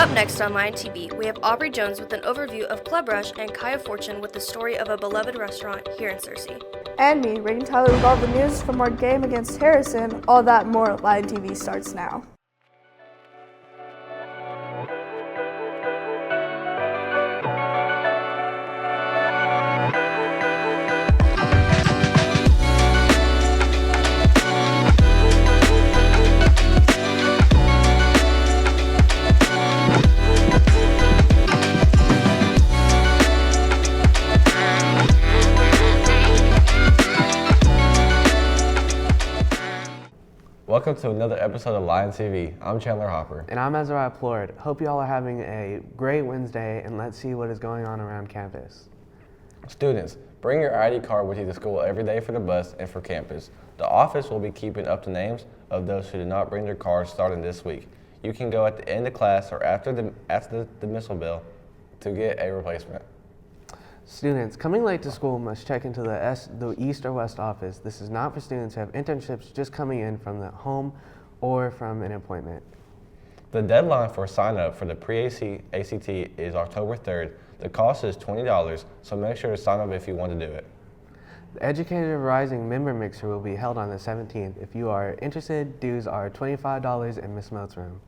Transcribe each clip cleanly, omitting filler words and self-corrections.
Up next on Lion TV, we have Aubrey Jones with an overview of Club Rush and Kaya Fortune with the story of a beloved restaurant here in Searcy. And me, Rating Tyler, with all the news from our game against Harrison. All that more. Lion TV starts now. Welcome to another episode of Lion TV. I'm Chandler Hopper. And I'm Ezra Plord. Hope you all are having a great Wednesday, and let's see what is going on around campus. Students, bring your ID card with you to school every day for the bus and for campus. The office will be keeping up the names of those who did not bring their cards starting this week. You can go at the end of class or after the dismissal bell to get a replacement. Students coming late to school must check into the East or West office. This is not for students who have internships just coming in from the home or from an appointment. The deadline for sign up for the pre-ACT is October 3rd. The cost is $20, so make sure to sign up if you want to do it. The Educator Rising member mixer will be held on the 17th. If you are interested, dues are $25 in Miss Mote's room.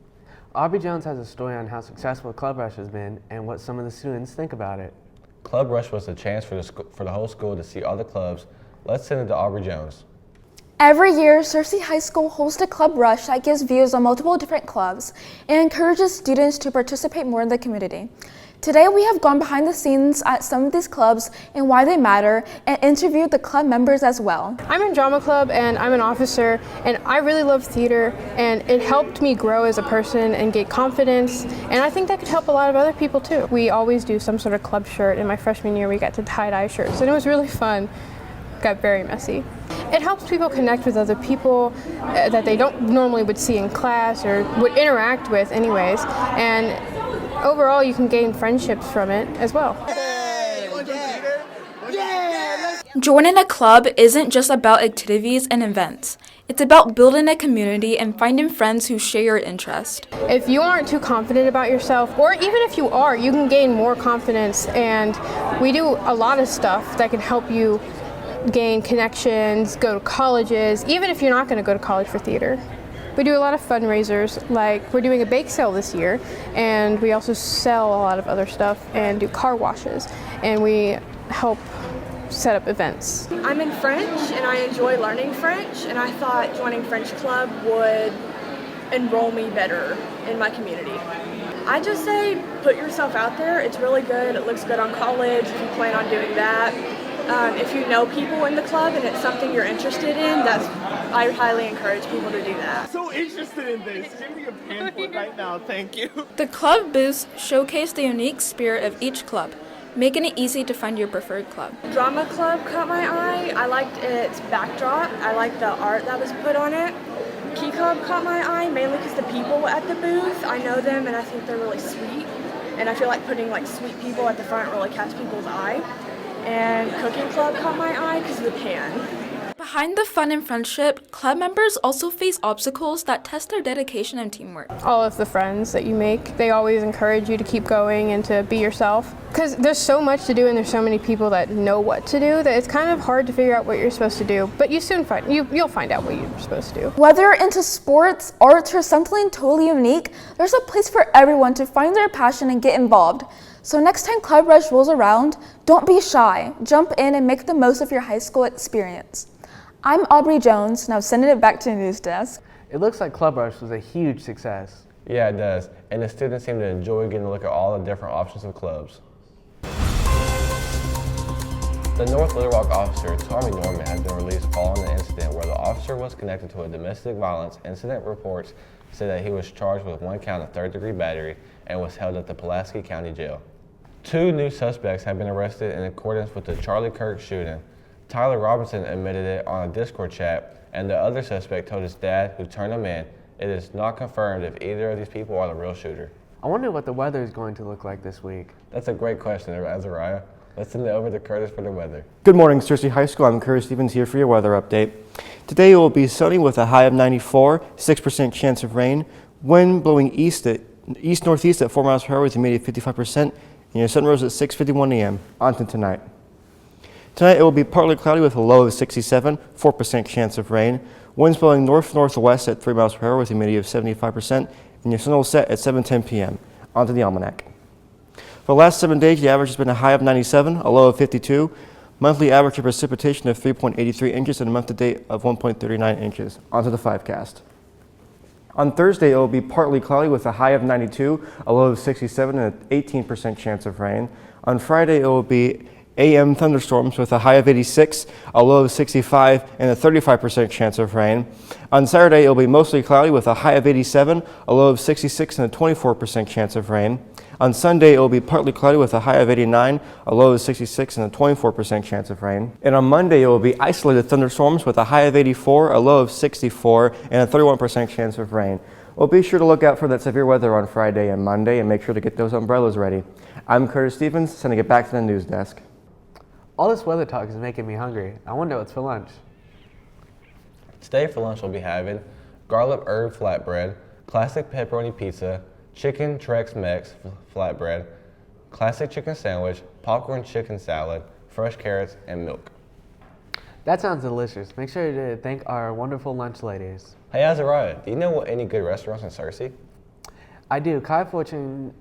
Aubrey Jones has a story on how successful Club Rush has been and what some of the students think about it. Club Rush was a chance for the whole school to see all the clubs. Let's send it to Aubrey Jones. Every year, Searcy High School hosts a Club Rush that gives views on multiple different clubs and encourages students to participate more in the community. Today, we have gone behind the scenes at some of these clubs and why they matter, and interviewed the club members as well. I'm in drama club and I'm an officer, and I really love theater, and it helped me grow as a person and get confidence, and I think that could help a lot of other people too. We always do some sort of club shirt. In my freshman year, we got to tie-dye shirts, and it was really fun. Got very messy. It helps people connect with other people that they don't normally would see in class or would interact with anyways, and overall, you can gain friendships from it as well. Joining a club isn't just about activities and events. It's about building a community and finding friends who share your interest. If you aren't too confident about yourself, or even if you are, you can gain more confidence, and we do a lot of stuff that can help you gain connections, go to colleges, even if you're not going to go to college for theater. We do a lot of fundraisers, like we're doing a bake sale this year, and we also sell a lot of other stuff and do car washes, and we help set up events. I'm in French and I enjoy learning French, and I thought joining French Club would enroll me better in my community. I just say put yourself out there. It's really good. It looks good on college if you plan on doing that. If you know people in the club and it's something you're interested in, I highly encourage people to do that. So interested in this. Give me a pamphlet right now, thank you. The club booths showcase the unique spirit of each club, making it easy to find your preferred club. Drama Club caught my eye. I liked its backdrop. I liked the art that was put on it. Key Club caught my eye, mainly because the people at the booth, I know them and I think they're really sweet. And I feel like putting sweet people at the front really catch people's eye. And Cooking Club caught my eye because of the pan. Behind the fun and friendship, club members also face obstacles that test their dedication and teamwork. All of the friends that you make, they always encourage you to keep going and to be yourself. Because there's so much to do and there's so many people that know what to do that it's kind of hard to figure out what you're supposed to do. But you'll find out what you're supposed to do. Whether into sports, arts, or something totally unique, there's a place for everyone to find their passion and get involved. So next time Club Rush rolls around, don't be shy. Jump in and make the most of your high school experience. I'm Aubrey Jones, now sending it back to the news desk. It looks like Club Rush was a huge success. Yeah, it does. And the students seem to enjoy getting to look at all the different options of clubs. The North Little Rock officer, Tommy Norman, has been released following an incident where the officer was connected to a domestic violence incident. Reports say that he was charged with 1 count of third-degree battery and was held at the Pulaski County Jail. 2 new suspects have been arrested in accordance with the Charlie Kirk shooting. Tyler Robinson admitted it on a Discord chat, and the other suspect told his dad, who turned him in. It is not confirmed if either of these people are the real shooter. I wonder what the weather is going to look like this week. That's a great question, Azariah. Let's send it over to Curtis for the weather. Good morning, Searcy High School. I'm Curtis Stevens here for your weather update. Today it will be sunny with a high of 94, 6% chance of rain, wind blowing east at east-northeast at 4 miles per hour with a humidity of 55%, and your sun rose at 6:51 a.m. On to tonight. Tonight it will be partly cloudy with a low of 67, 4% chance of rain. Winds blowing north-northwest at 3 miles per hour with a humidity of 75%, and your sun will set at 7:10 p.m. On to the almanac. For the last 7 days, the average has been a high of 97, a low of 52. Monthly average of precipitation of 3.83 inches and a month-to-date of 1.39 inches. On to the 5cast. On Thursday, it will be partly cloudy with a high of 92, a low of 67, and an 18% chance of rain. On Friday, it will be AM thunderstorms with a high of 86, a low of 65, and a 35% chance of rain. On Saturday, it will be mostly cloudy with a high of 87, a low of 66, and a 24% chance of rain. On Sunday, it will be partly cloudy with a high of 89, a low of 66, and a 24% chance of rain. And on Monday, it will be isolated thunderstorms with a high of 84, a low of 64, and a 31% chance of rain. Well, be sure to look out for that severe weather on Friday and Monday, and make sure to get those umbrellas ready. I'm Curtis Stevens, sending it back to the news desk. All this weather talk is making me hungry. I wonder what's for lunch. Today for lunch we'll be having garlic herb flatbread, classic pepperoni pizza, chicken Trex Mex flatbread, classic chicken sandwich, popcorn chicken salad, fresh carrots, and milk. That sounds delicious. Make sure to thank our wonderful lunch ladies. Hey Azariah, do you know any good restaurants in Searcy? I do. Kai Fortune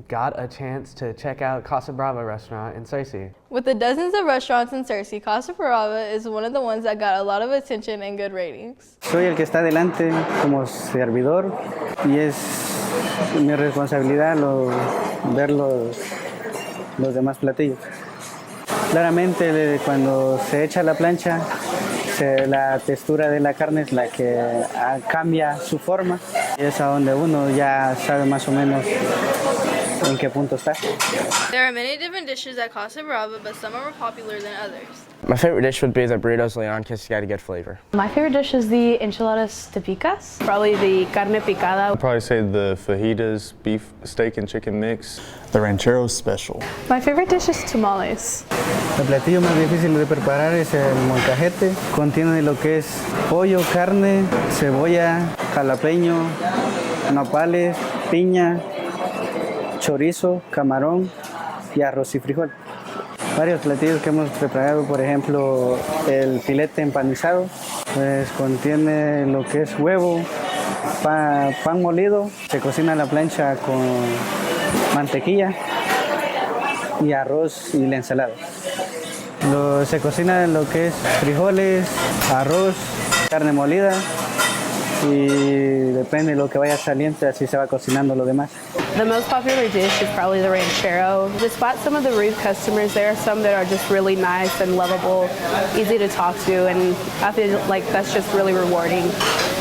got a chance to check out Casa Brava restaurant in Searcy. With the dozens of restaurants in Searcy, Casa Brava is one of the ones that got a lot of attention and good ratings. Soy el que está adelante como servidor y es mi responsabilidad ver los demás platillos. Claramente cuando se echa a la plancha, la textura de la carne es la que cambia su forma y es a donde uno ya sabe más o menos en qué punto está. There are many different dishes at Casa Brava, but some are more popular than others. My favorite dish would be the burritos leon because it's got a good flavor. My favorite dish is the enchiladas típicas. Probably the carne picada. I'd probably say the fajitas, beef, steak, and chicken mix. The ranchero special. My favorite dish is tamales. El platillo más difícil de preparar es el molcajete. Contiene lo que es pollo, carne, cebolla, jalapeño, nopales, piña, chorizo, camarón y arroz y frijol. Varios platillos que hemos preparado, por ejemplo, el filete empanizado, pues contiene lo que es huevo, pan molido, se cocina a la plancha con mantequilla y arroz y la ensalada. Se cocina lo que es frijoles, arroz, carne molida y depende de lo que vaya saliente, así se va cocinando lo demás. The most popular dish is probably the ranchero. Despite some of the rude customers, there are some that are just really nice and lovable, easy to talk to, and I feel like that's just really rewarding.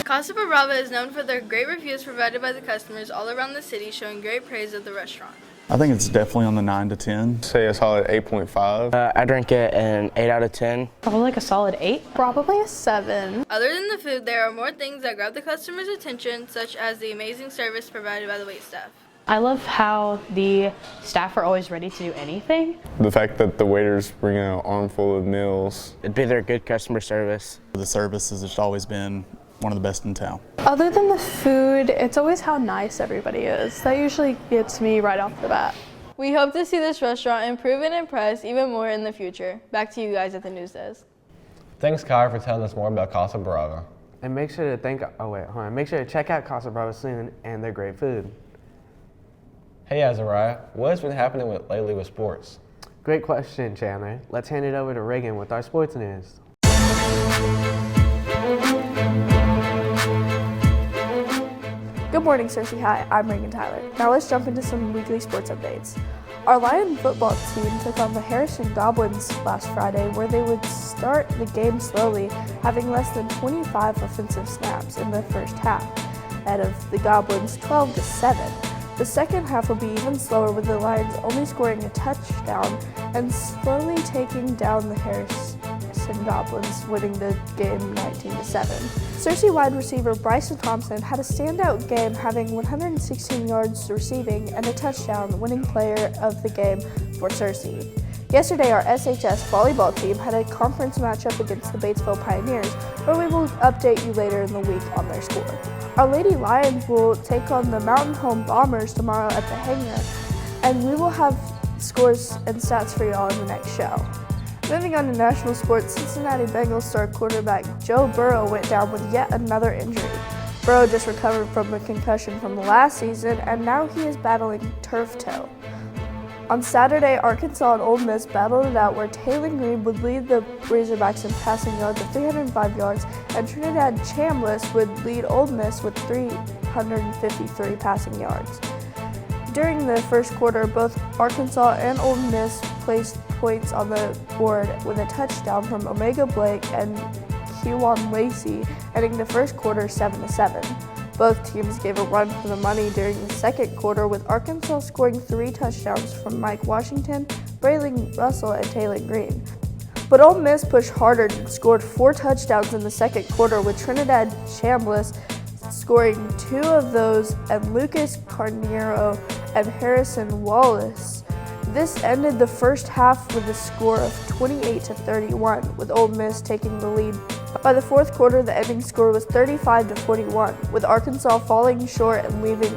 Casa Brava is known for their great reviews provided by the customers all around the city, showing great praise of the restaurant. I think it's definitely on the 9 to 10. Say a solid 8.5. I drink it an 8 out of 10. Probably like a solid 8. Probably a 7. Other than the food, there are more things that grab the customer's attention, such as the amazing service provided by the waitstaff. I love how the staff are always ready to do anything. The fact that the waiters bring an armful of meals. It'd be their good customer service. The service has just always been one of the best in town. Other than the food, it's always how nice everybody is. That usually gets me right off the bat. We hope to see this restaurant improve and impress even more in the future. Back to you guys at the news desk. Thanks, Kai, for telling us more about Casa Brava. And make sure to make sure to check out Casa Brava soon and their great food. Hey Azariah, what has been happening lately with sports? Great question, Chandler. Let's hand it over to Reagan with our sports news. Good morning, Searcy High. I'm Reagan Tyler. Now let's jump into some weekly sports updates. Our Lion football team took on the Harrison Goblins last Friday, where they would start the game slowly, having less than 25 offensive snaps in the first half, ahead of the Goblins 12-7. The second half will be even slower, with the Lions only scoring a touchdown and slowly taking down the Harrison Goblins, winning the game 19-7. Searcy wide receiver Bryson Thompson had a standout game, having 116 yards receiving and a touchdown, winning player of the game for Searcy. Yesterday, our SHS volleyball team had a conference matchup against the Batesville Pioneers, where we will update you later in the week on their score. Our Lady Lions will take on the Mountain Home Bombers tomorrow at the hangar, and we will have scores and stats for y'all in the next show. Moving on to national sports, Cincinnati Bengals star quarterback Joe Burrow went down with yet another injury. Burrow just recovered from a concussion from last season, and now he is battling turf toe. On Saturday, Arkansas and Ole Miss battled it out where Taylor Green would lead the Razorbacks in passing yards of 305 yards, and Trinidad Chambliss would lead Ole Miss with 353 passing yards. During the first quarter, both Arkansas and Ole Miss placed points on the board with a touchdown from Omega Blake and Kewan Lacey, ending the first quarter 7-7. Both teams gave a run for the money during the second quarter, with Arkansas scoring 3 touchdowns from Mike Washington, Braylon Russell, and Taylor Green. But Ole Miss pushed harder and scored 4 touchdowns in the second quarter, with Trinidad Chambliss scoring 2 of those and Lucas Carneiro and Harrison Wallace. This ended the first half with a score of 28-31, with Ole Miss taking the lead. By the fourth quarter, the ending score was 35-41, with Arkansas falling short and leaving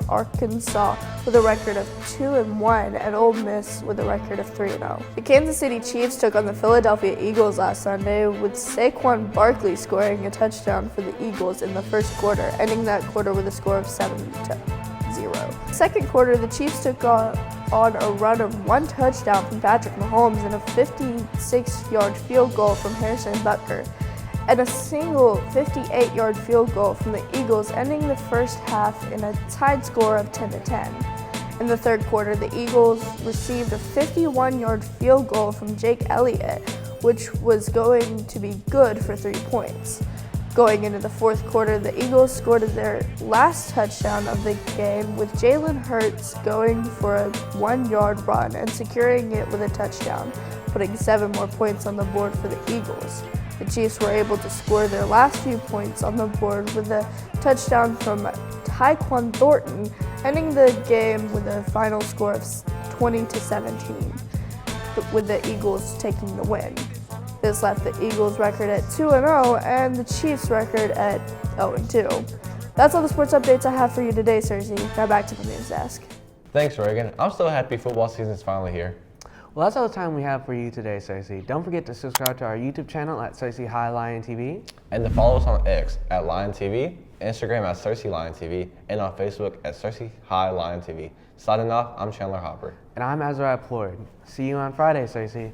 Arkansas with a record of 2-1 and Ole Miss with a record of 3-0. The Kansas City Chiefs took on the Philadelphia Eagles last Sunday, with Saquon Barkley scoring a touchdown for the Eagles in the first quarter, ending that quarter with a score of 7-0. Second quarter, the Chiefs took on a run of 1 touchdown from Patrick Mahomes and a 56-yard field goal from Harrison Butker, and a single 58-yard field goal from the Eagles, ending the first half in a tied score of 10-10. In the third quarter, the Eagles received a 51-yard field goal from Jake Elliott, which was going to be good for 3 points. Going into the fourth quarter, the Eagles scored their last touchdown of the game, with Jalen Hurts going for a 1-yard run and securing it with a touchdown, putting 7 more points on the board for the Eagles. The Chiefs were able to score their last few points on the board with a touchdown from Tyquan Thornton, ending the game with a final score of 20-17, with the Eagles taking the win. This left the Eagles' record at 2-0 and the Chiefs' record at 0-2. That's all the sports updates I have for you today, Cersei. Now back to the news desk. Thanks, Reagan. I'm so happy football season's finally here. Well, that's all the time we have for you today, Cersei. Don't forget to subscribe to our YouTube channel at Cersei High Lion TV. And to follow us on X at Lion TV, Instagram at Cersei Lion TV, and on Facebook at Cersei High Lion TV. Signing off, I'm Chandler Hopper. And I'm Azariah Ployd. See you on Friday, Cersei.